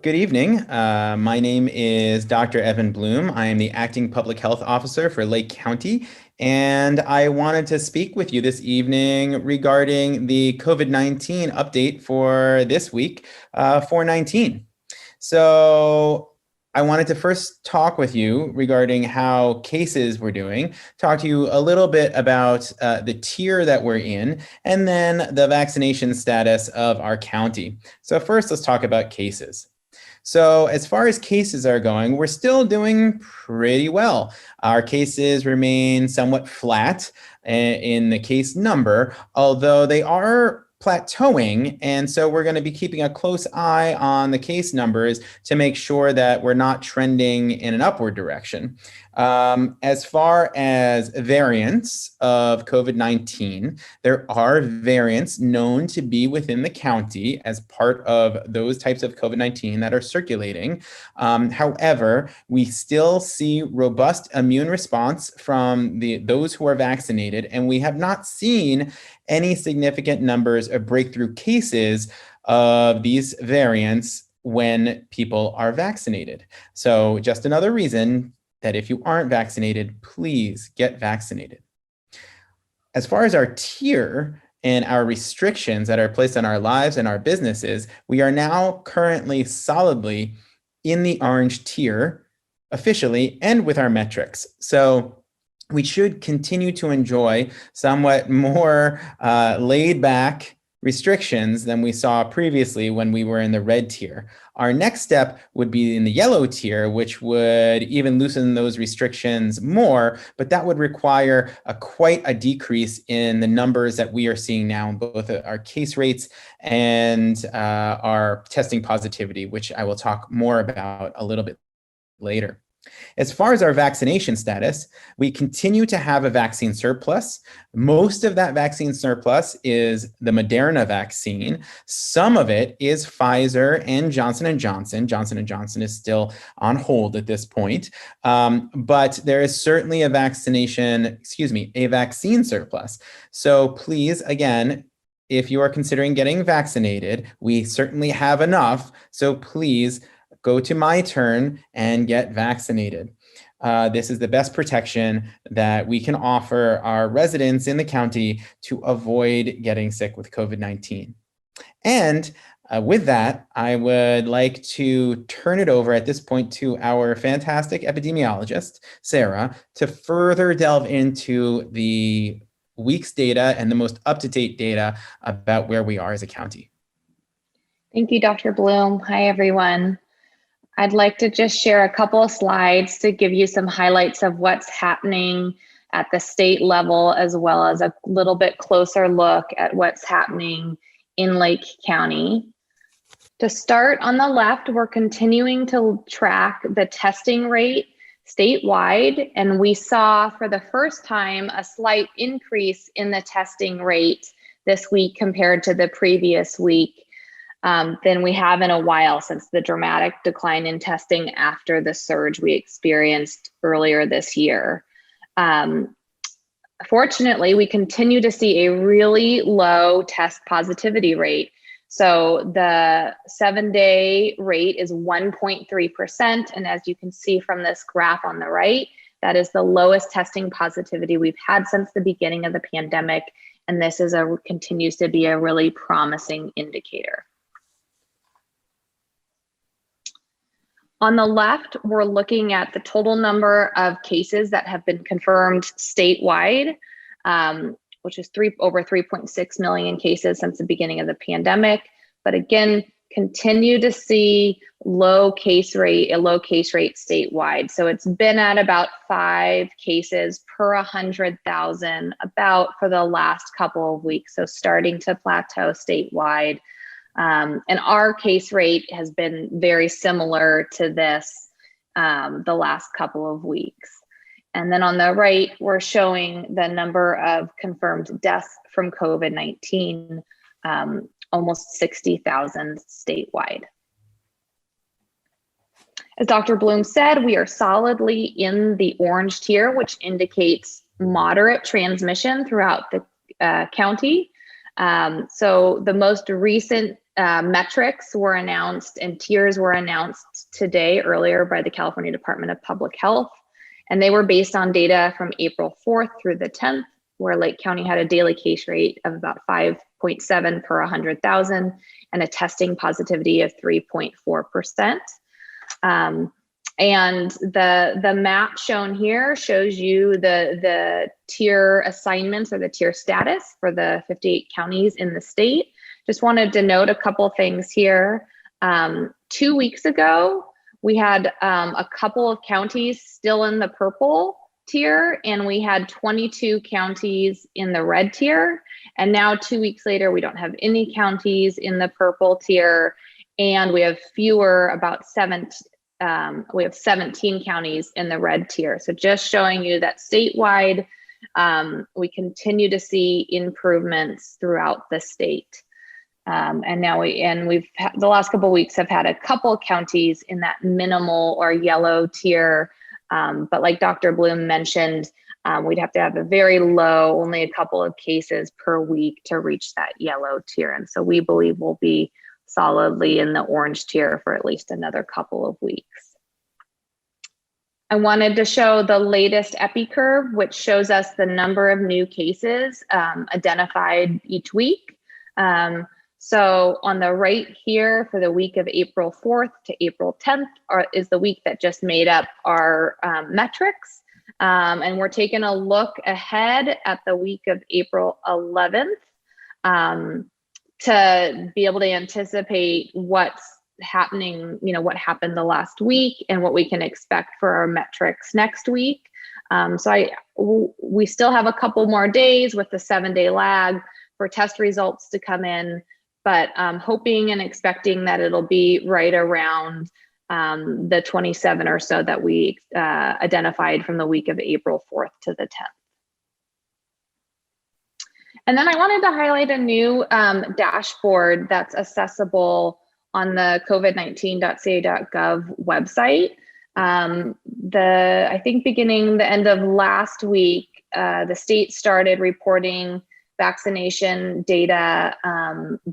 Good evening. My name is Dr. Evan Bloom. I am the Acting Public Health Officer for Lake County, and I wanted to speak with you this evening regarding the COVID-19 update for this week, 4/19. So I wanted to first talk with you regarding how cases were doing, talk to you a little bit about the tier that we're in, and then the vaccination status of our county. So first, let's talk about cases. So as far as cases are going, we're still doing pretty well. Our cases remain somewhat flat in the case number, although they are plateauing. And so we're going to be keeping a close eye on the case numbers to make sure that we're not trending in an upward direction. As far as variants of COVID-19, there are variants known to be within the county as part of those types of COVID-19 that are circulating. However, we still see robust immune response from those who are vaccinated, and we have not seen any significant numbers of breakthrough cases of these variants when people are vaccinated. So just another reason that if you aren't vaccinated, please get vaccinated. As far as our tier and our restrictions that are placed on our lives and our businesses, we are now currently solidly in the orange tier officially and with our metrics. So we should continue to enjoy somewhat more laid back restrictions than we saw previously when we were in the red tier. Our next step would be in the yellow tier, which would even loosen those restrictions more, but that would require quite a decrease in the numbers that we are seeing now in both our case rates and our testing positivity, which I will talk more about a little bit later. As far as our vaccination status, we continue to have a vaccine surplus. Most of that vaccine surplus is the Moderna vaccine. Some of it is Pfizer and Johnson & Johnson. Johnson & Johnson is still on hold at this point. But there is certainly a vaccine surplus. So please, again, if you are considering getting vaccinated, we certainly have enough. So please, go to My Turn and get vaccinated. This is the best protection that we can offer our residents in the county to avoid getting sick with COVID-19. And with that, I would like to turn it over at this point to our fantastic epidemiologist, Sarah, to further delve into the week's data and the most up-to-date data about where we are as a county. Thank you, Dr. Bloom. Hi, everyone. I'd like to just share a couple of slides to give you some highlights of what's happening at the state level, as well as a little bit closer look at what's happening in Lake County. To start, on the left, we're continuing to track the testing rate statewide, and we saw for the first time a slight increase in the testing rate this week compared to the previous week. Than we have in a while since the dramatic decline in testing after the surge we experienced earlier this year. Fortunately, we continue to see a really low test positivity rate. So the 7-day rate is 1.3%. And as you can see from this graph on the right, that is the lowest testing positivity we've had since the beginning of the pandemic. And this is continues to be a really promising indicator. On the left, we're looking at the total number of cases that have been confirmed statewide, which is over 3.6 million cases since the beginning of the pandemic. But again, continue to see a low case rate statewide. So it's been at about 5 cases per 100,000 about for the last couple of weeks. So starting to plateau statewide. And our case rate has been very similar to this the last couple of weeks. And then on the right, we're showing the number of confirmed deaths from COVID-19, almost 60,000 statewide. As Dr. Bloom said, we are solidly in the orange tier, which indicates moderate transmission throughout the County. So the most recent metrics were announced and tiers were announced today earlier by the California Department of Public Health. And they were based on data from April 4th through the 10th, where Lake County had a daily case rate of about 5.7 per 100,000 and a testing positivity of 3.4%. And the map shown here shows you the tier assignments or the tier status for the 58 counties in the state. Just wanted to note a couple things here. 2 weeks ago, we had a couple of counties still in the purple tier, and we had 22 counties in the red tier. And now 2 weeks later, we don't have any counties in the purple tier, and we have we have 17 counties in the red tier. So just showing you that statewide, we continue to see improvements throughout the state. And now we've the last couple of weeks have had a couple counties in that minimal or yellow tier. But like Dr. Bloom mentioned, we'd have to have a very low, only a couple of cases per week to reach that yellow tier. And so we believe we'll be solidly in the orange tier for at least another couple of weeks. I wanted to show the latest epi curve, which shows us the number of new cases identified each week. So on the right here for the week of April 4th to April 10th is the week that just made up our metrics. And we're taking a look ahead at the week of April 11th to be able to anticipate what's happening, what happened the last week and what we can expect for our metrics next week. We still have a couple more days with the 7-day lag for test results to come in, but hoping and expecting that it'll be right around the 27 or so that we identified from the week of April 4th to the 10th. And then I wanted to highlight a new dashboard that's accessible on the covid19.ca.gov website. I think beginning the end of last week, the state started reporting vaccination data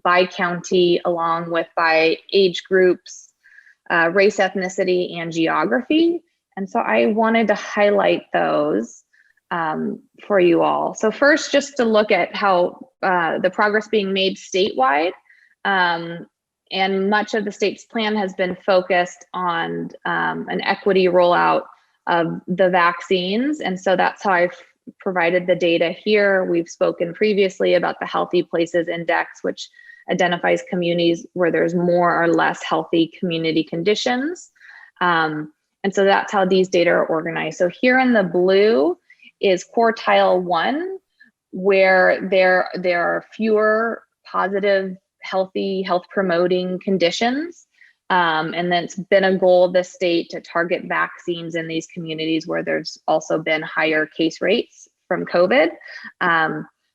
by county, along with by age groups, race, ethnicity, and geography. And so I wanted to highlight those for you all. So first, just to look at how the progress being made statewide, and much of the state's plan has been focused on an equity rollout of the vaccines. And so that's how I've provided the data here. We've spoken previously about the Healthy Places Index, which identifies communities where there's more or less healthy community conditions. And so that's how these data are organized. So here in the blue is quartile 1, where there are fewer positive, healthy, health promoting conditions. And then it's been a goal of the state to target vaccines in these communities where there's also been higher case rates from COVID.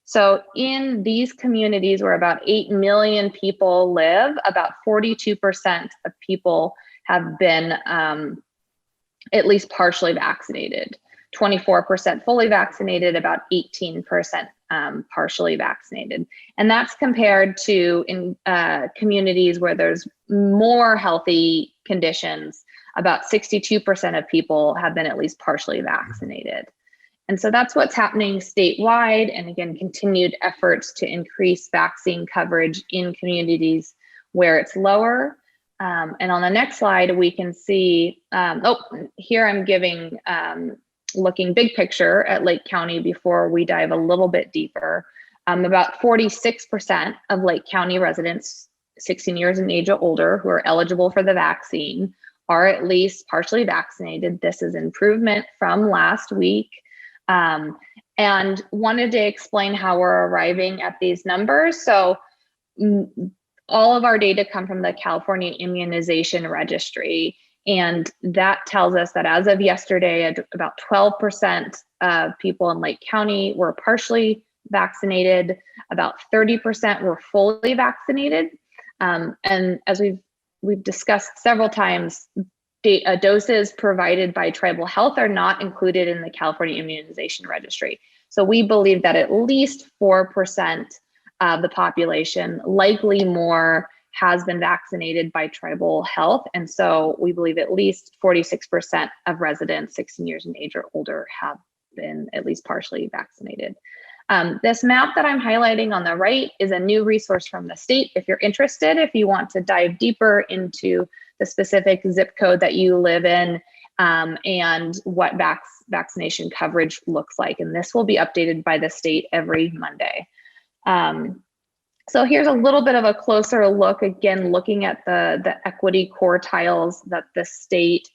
So in these communities where about 8 million people live, about 42% of people have been at least partially vaccinated, 24% fully vaccinated, about 18% partially vaccinated. And that's compared to in communities where there's more healthy conditions, about 62% of people have been at least partially vaccinated. And so that's what's happening statewide. And again, continued efforts to increase vaccine coverage in communities where it's lower. And on the next slide, we can see, here I'm giving, looking big picture at Lake County before we dive a little bit deeper. About 46% of Lake County residents 16 years in age or older who are eligible for the vaccine are at least partially vaccinated. This is improvement from last week. And wanted to explain how we're arriving at these numbers. So all of our data come from the California Immunization Registry. And that tells us that as of yesterday, about 12% of people in Lake County were partially vaccinated, about 30% were fully vaccinated. And as we've discussed several times, doses provided by tribal health are not included in the California Immunization Registry. So we believe that at least 4% of the population, likely more, has been vaccinated by tribal health. And so we believe at least 46% of residents 16 years in age or older have been at least partially vaccinated. This map that I'm highlighting on the right is a new resource from the state. If you're interested, if you want to dive deeper into the specific zip code that you live in and what vaccination coverage looks like. And this will be updated by the state every Monday. So here's a little bit of a closer look, again, looking at the equity quartiles that the state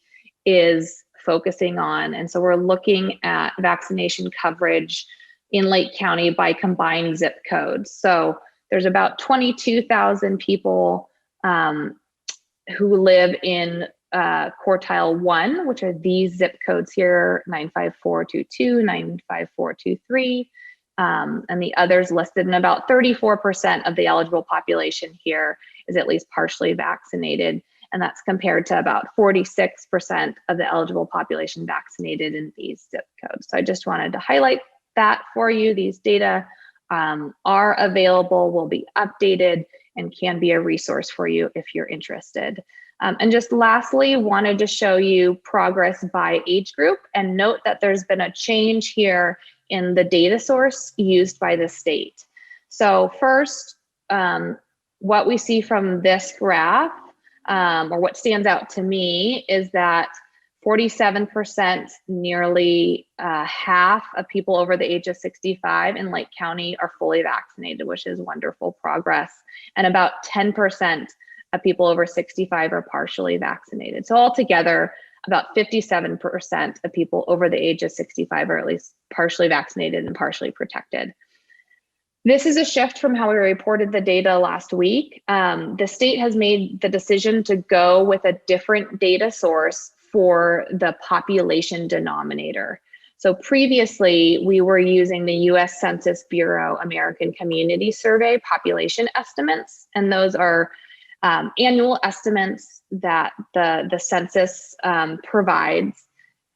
is focusing on. And so we're looking at vaccination coverage in Lake County by combined zip codes. So there's about 22,000 people who live in quartile 1, which are these zip codes here, 95422, 95423, and the others listed. And about 34% of the eligible population here is at least partially vaccinated. And that's compared to about 46% of the eligible population vaccinated in these zip codes. So I just wanted to highlight that for you. These data are available, will be updated, and can be a resource for you if you're interested. And just lastly, wanted to show you progress by age group, and note that there's been a change here in the data source used by the state. So first, what we see from this graph, or what stands out to me, is that 47%, nearly half of people over the age of 65 in Lake County are fully vaccinated, which is wonderful progress. And about 10% of people over 65 are partially vaccinated. So altogether, about 57% of people over the age of 65 are at least partially vaccinated and partially protected. This is a shift from how we reported the data last week. The state has made the decision to go with a different data source for the population denominator. So previously, we were using the US Census Bureau American Community Survey population estimates, and those are annual estimates that the census provides.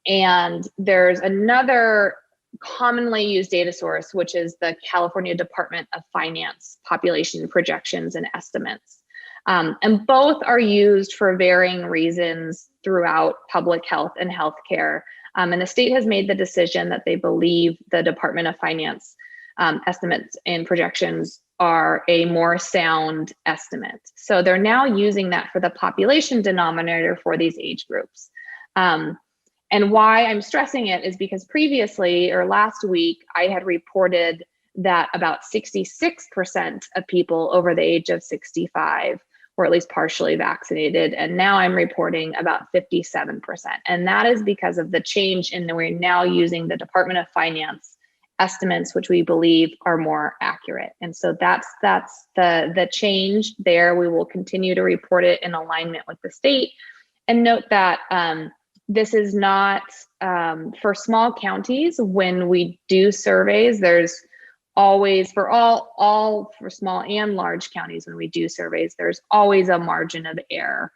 And there's another commonly used data source, which is the California Department of Finance population projections and estimates. And both are used for varying reasons throughout public health and healthcare. And the state has made the decision that they believe the Department of Finance estimates and projections are a more sound estimate. So they're now using that for the population denominator for these age groups. And why I'm stressing it is because previously, or last week, I had reported that about 66% of people over the age of 65 were at least partially vaccinated. And now I'm reporting about 57%. And that is because of the change in that we're now using the Department of Finance estimates, which we believe are more accurate. And so that's the change there. We will continue to report it in alignment with the state. And note that this is not for small counties. When we do surveys, there's always, for for small and large counties, when we do surveys, there's always a margin of error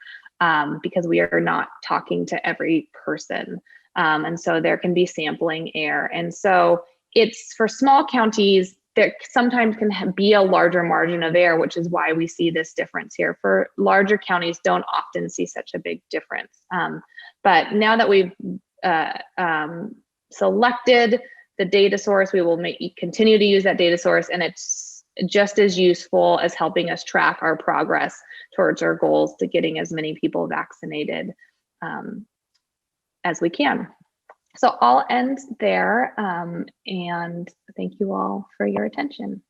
because we are not talking to every person. And so there can be sampling error. And so it's for small counties, there sometimes can be a larger margin of error, which is why we see this difference here. For larger counties, don't often see such a big difference. But now that we've selected the data source, we will continue to use that data source, and it's just as useful as helping us track our progress towards our goals to getting as many people vaccinated as we can. So I'll end there, and thank you all for your attention.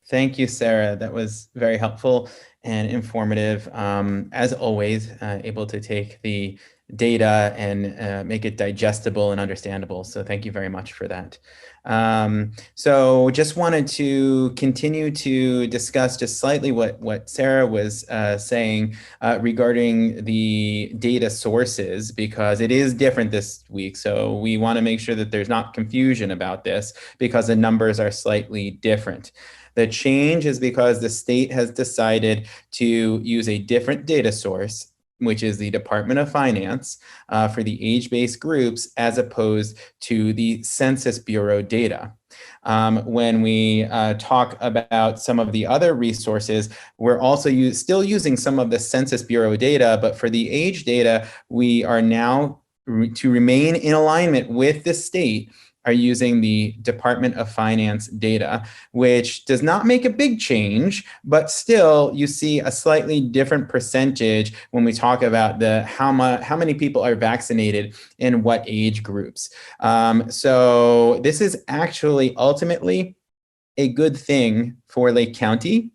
Thank you, Sarah. That was very helpful and informative. As always, able to take the data and make it digestible and understandable. So thank you very much for that. So just wanted to continue to discuss just slightly what Sarah was saying regarding the data sources, because it is different this week. So we want to make sure that there's not confusion about this because the numbers are slightly different. The change is because the state has decided to use a different data source, which is the Department of Finance, for the age-based groups as opposed to the Census Bureau data. When we talk about some of the other resources, we're also still using some of the Census Bureau data, but for the age data, we are now, to remain in alignment with the state, are using the Department of Finance data, which does not make a big change, but still you see a slightly different percentage when we talk about how many people are vaccinated in what age groups. So this is actually ultimately a good thing for Lake County,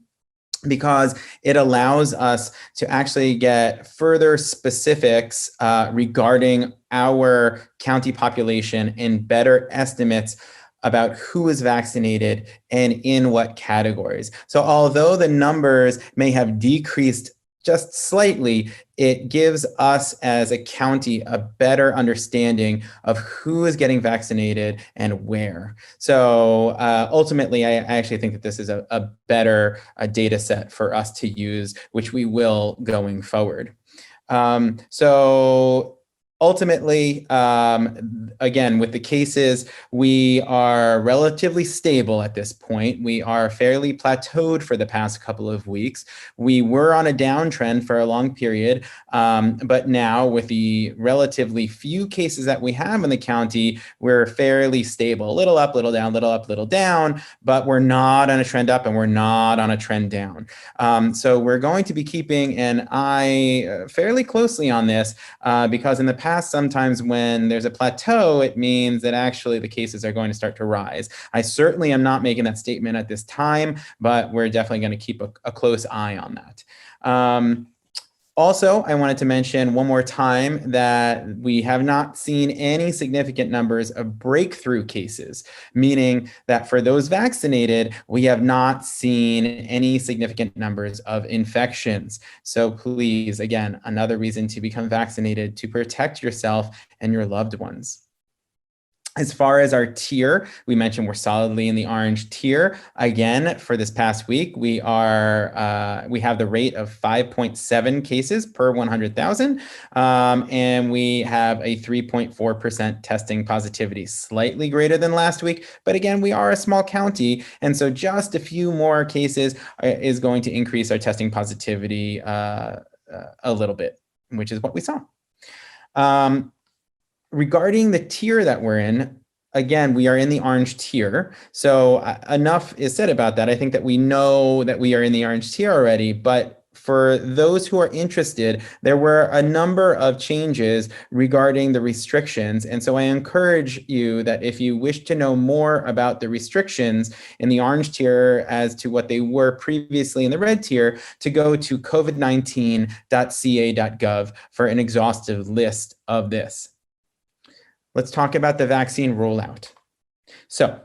because it allows us to actually get further specifics regarding our county population and better estimates about who is vaccinated and in what categories. So although the numbers may have decreased just slightly, it gives us as a county a better understanding of who is getting vaccinated and where. So ultimately, I actually think that this is a better data set for us to use, which we will going forward. So ultimately, again, with the cases, we are relatively stable at this point. We are fairly plateaued for the past couple of weeks. We were on a downtrend for a long period, but now with the relatively few cases that we have in the county, we're fairly stable. A little up, little down, little up, little down, but we're not on a trend up and we're not on a trend down. So we're going to be keeping an eye fairly closely on this because in the past, sometimes when there's a plateau, it means that actually the cases are going to start to rise. I certainly am not making that statement at this time, but we're definitely going to keep a close eye on that. Also, I wanted to mention one more time that we have not seen any significant numbers of breakthrough cases, meaning that for those vaccinated, we have not seen any significant numbers of infections. So please, again, another reason to become vaccinated to protect yourself and your loved ones. As far as our tier, we mentioned we're solidly in the orange tier. Again, for this past week, we have the rate of 5.7 cases per 100,000, and we have a 3.4% testing positivity, slightly greater than last week. But again, we are a small county, and so just a few more cases is going to increase our testing positivity a little bit, which is what we saw. Regarding the tier that we're in, again, we are in the orange tier. So enough is said about that. I think that we know that we are in the orange tier already, but for those who are interested, there were a number of changes regarding the restrictions. And so I encourage you that if you wish to know more about the restrictions in the orange tier as to what they were previously in the red tier, to go to covid19.ca.gov for an exhaustive list of this. Let's talk about the vaccine rollout. So,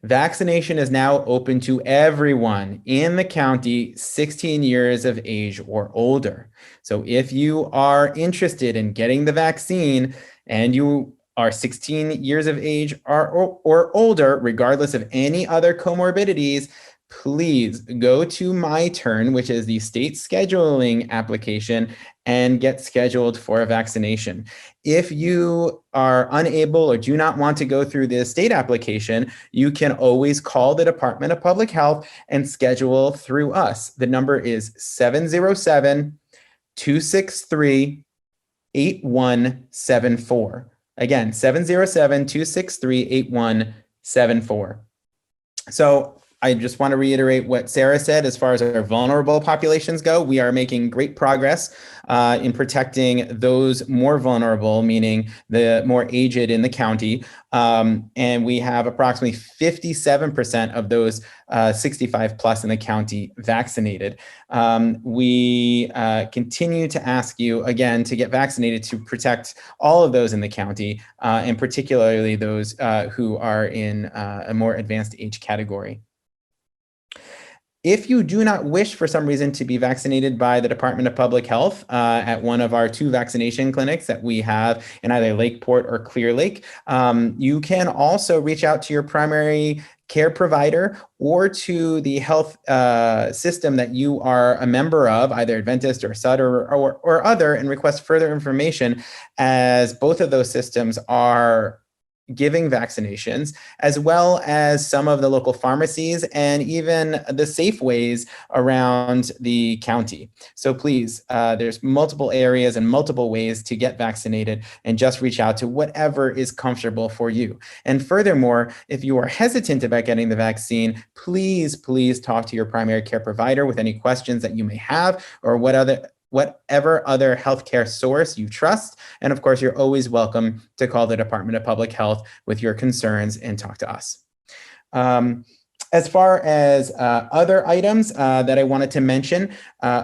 vaccination is now open to everyone in the county 16 years of age or older. So, if you are interested in getting the vaccine and you are 16 years of age or older, regardless of any other comorbidities, please go to My Turn, which is the state scheduling application, and get scheduled for a vaccination. If you are unable or do not want to go through the state application, you can always call the Department of Public Health and schedule through us. The number is 707-263-8174. Again, 707-263-8174. So I just want to reiterate what Sarah said as far as our vulnerable populations go. We are making great progress in protecting those more vulnerable, meaning the more aged in the county. And we have approximately 57% of those 65 plus in the county vaccinated. We continue to ask you, again, to get vaccinated to protect all of those in the county, and particularly those who are in a more advanced age category. If you do not wish for some reason to be vaccinated by the Department of Public Health at one of our 2 vaccination clinics that we have in either Lakeport or Clear Lake, you can also reach out to your primary care provider or to the health system that you are a member of, either Adventist or Sutter or other, and request further information, as both of those systems are giving vaccinations, as well as some of the local pharmacies and even the Safeways around the county. So please, there's multiple areas and multiple ways to get vaccinated, and just reach out to whatever is comfortable for you. And furthermore, if you are hesitant about getting the vaccine, please talk to your primary care provider with any questions that you may have, or whatever other healthcare source you trust. And of course, you're always welcome to call the Department of Public Health with your concerns and talk to us. As far as other items that I wanted to mention,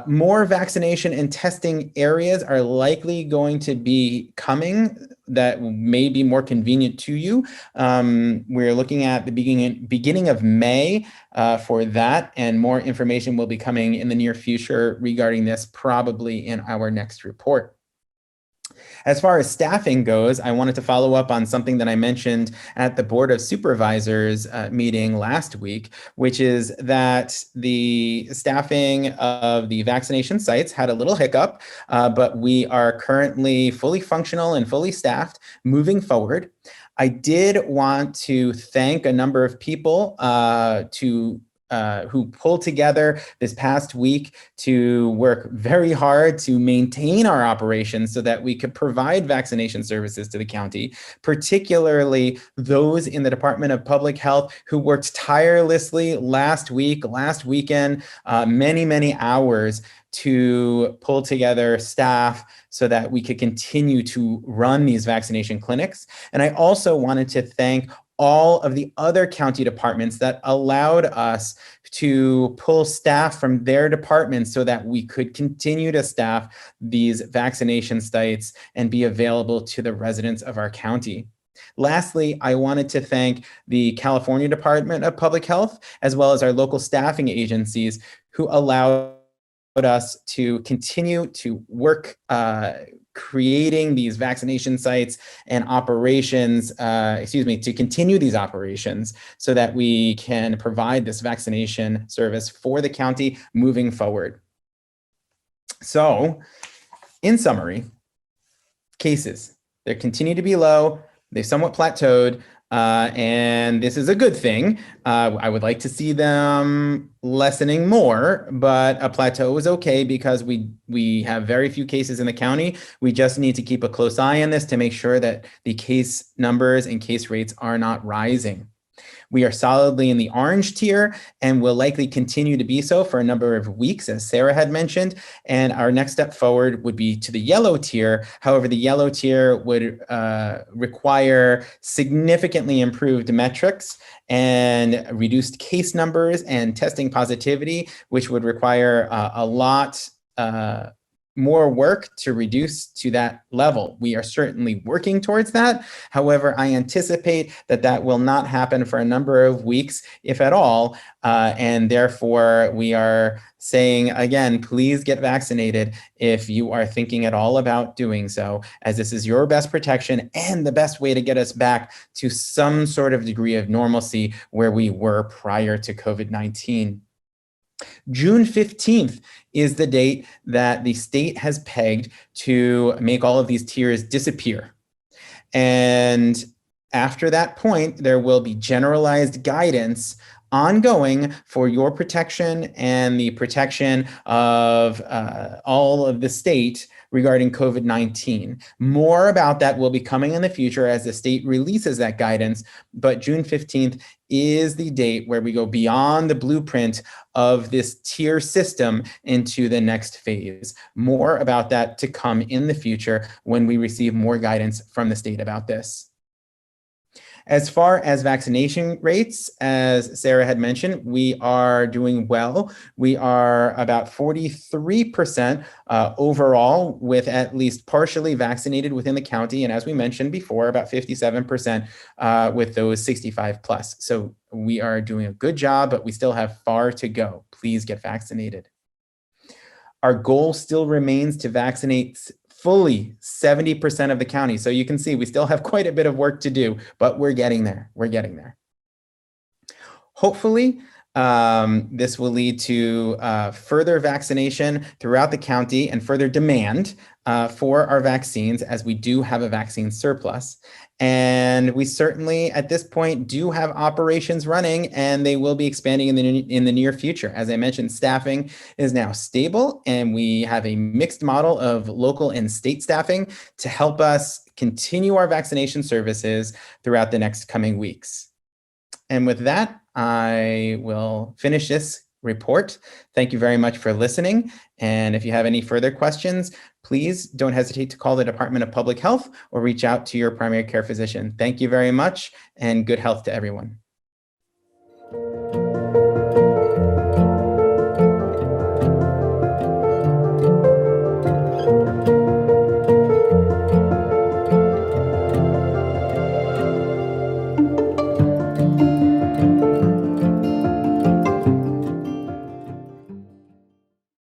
more vaccination and testing areas are likely going to be coming that may be more convenient to you. We're looking at the beginning of May for that, and more information will be coming in the near future regarding this, probably in our next report. As far as staffing goes, I wanted to follow up on something that I mentioned at the Board of Supervisors meeting last week, which is that the staffing of the vaccination sites had a little hiccup, but we are currently fully functional and fully staffed moving forward. I did want to thank a number of people who pulled together this past week to work very hard to maintain our operations so that we could provide vaccination services to the county, particularly those in the Department of Public Health who worked tirelessly last weekend, many hours to pull together staff so that we could continue to run these vaccination clinics. And I also wanted to thank all of the other county departments that allowed us to pull staff from their departments so that we could continue to staff these vaccination sites and be available to the residents of our county. Lastly, I wanted to thank the California Department of Public Health, as well as our local staffing agencies who allowed us to continue to work creating these vaccination sites and operations, to continue these operations so that we can provide this vaccination service for the county moving forward. So, in summary, cases, they continue to be low, they've somewhat plateaued, and this is a good thing. I would like to see them lessening more, but a plateau is okay because we have very few cases in the county. We just need to keep a close eye on this to make sure that the case numbers and case rates are not rising. We are solidly in the orange tier and will likely continue to be so for a number of weeks, as Sarah had mentioned. And our next step forward would be to the yellow tier. However, the yellow tier would require significantly improved metrics and reduced case numbers and testing positivity, which would require a lot more work to reduce to that level. We are certainly working towards that. However, I anticipate that that will not happen for a number of weeks, if at all. And therefore, we are saying, again, please get vaccinated if you are thinking at all about doing so, as this is your best protection and the best way to get us back to some sort of degree of normalcy where we were prior to COVID-19. June 15th is the date that the state has pegged to make all of these tiers disappear. And after that point, there will be generalized guidance ongoing for your protection and the protection of all of the state regarding COVID-19. More about that will be coming in the future as the state releases that guidance, but June 15th is the date where we go beyond the blueprint of this tier system into the next phase. More about that to come in the future when we receive more guidance from the state about this. As far as vaccination rates, as Sarah had mentioned, we are doing well. We are about 43% overall with at least partially vaccinated within the county. And as we mentioned before, about 57% with those 65 plus. So we are doing a good job, but we still have far to go. Please get vaccinated. Our goal still remains to vaccinate fully 70% of the county. So you can see we still have quite a bit of work to do, but we're getting there. We're getting there. Hopefully, this will lead to further vaccination throughout the county and further demand for our vaccines, as we do have a vaccine surplus. And we certainly, at this point, do have operations running, and they will be expanding in the near future. As I mentioned, staffing is now stable, and we have a mixed model of local and state staffing to help us continue our vaccination services throughout the next coming weeks. And with that, I will finish this report. Thank you very much for listening. And if you have any further questions, please don't hesitate to call the Department of Public Health or reach out to your primary care physician. Thank you very much, and good health to everyone.